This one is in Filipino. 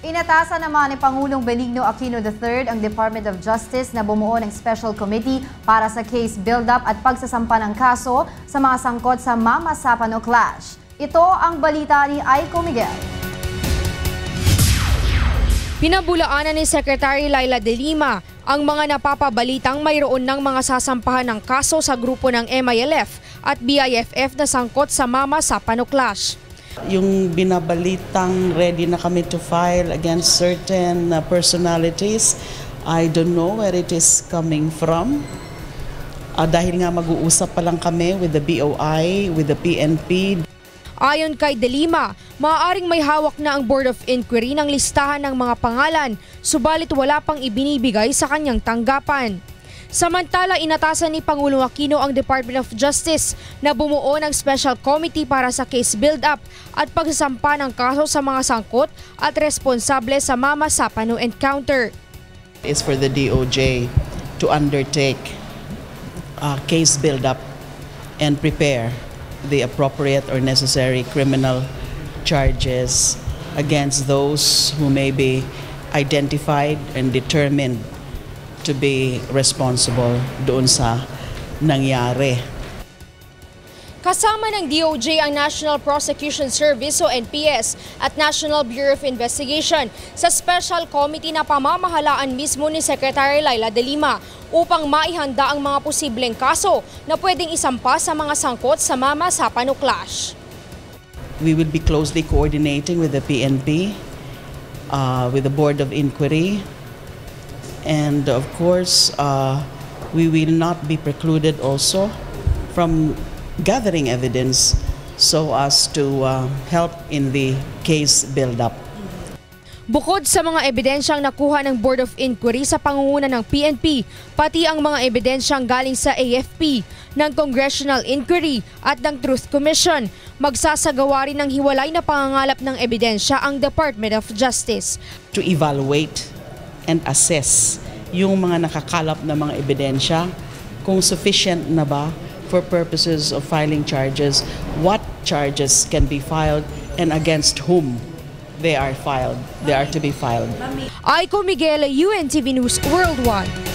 Inatasan naman ni Pangulong Benigno Aquino III ang Department of Justice na bumuo ng Special Committee para sa case build-up at pagsasampa ng kaso sa mga sangkot sa Mama Sapano Clash. Ito ang balita ni Aiko Miguel. Pinabulaanan ni Secretary Laila De Lima ang mga napapabalitang mayroon ng mga sasampahan ng kaso sa grupo ng MILF at BIFF na sangkot sa Mama Sapano Clash. Yung binabalitang ready na kami to file against certain personalities, I don't know where it is coming from. Dahil nga mag-uusap pa lang kami with the BOI, with the PNP. Ayon kay De Lima, maaaring may hawak na ang Board of Inquiry ng listahan ng mga pangalan, subalit wala pang ibinibigay sa kanyang tanggapan. Samantala, inatasan ni Pangulong Aquino ang Department of Justice na bumuo ng Special Committee para sa case build-up at pagsasampa ng kaso sa mga sangkot at responsable sa Mama Sapano encounter. It's for the DOJ to undertake case build-up and prepare the appropriate or necessary criminal charges against those who may be identified and determined to be responsible doon sa nangyari. Kasama ng DOJ ang National Prosecution Service o NPS at National Bureau of Investigation sa Special Committee na pamamahalaan mismo ni Secretary Laila De Lima upang maihanda ang mga posibleng kaso na pwedeng isampa sa mga sangkot sa Mama Sapano Clash. We will be closely coordinating with the PNP, with the Board of Inquiry, and of course, we will not be precluded also from gathering evidence so as to help in the case build-up. Bukod sa mga ebidensyang nakuha ng Board of Inquiry sa pangunguna ng PNP, pati ang mga ebidensyang galing sa AFP, ng Congressional Inquiry at ng Truth Commission, magsasagawa rin ng hiwalay na pangangalap ng ebidensya ang Department of Justice. To evaluate and assess yung mga nakakalap na mga ebidensya, kung sufficient na ba for purposes of filing charges, what charges can be filed and against whom they are to be filed. Aiko Miguel, UNTV News Worldwide.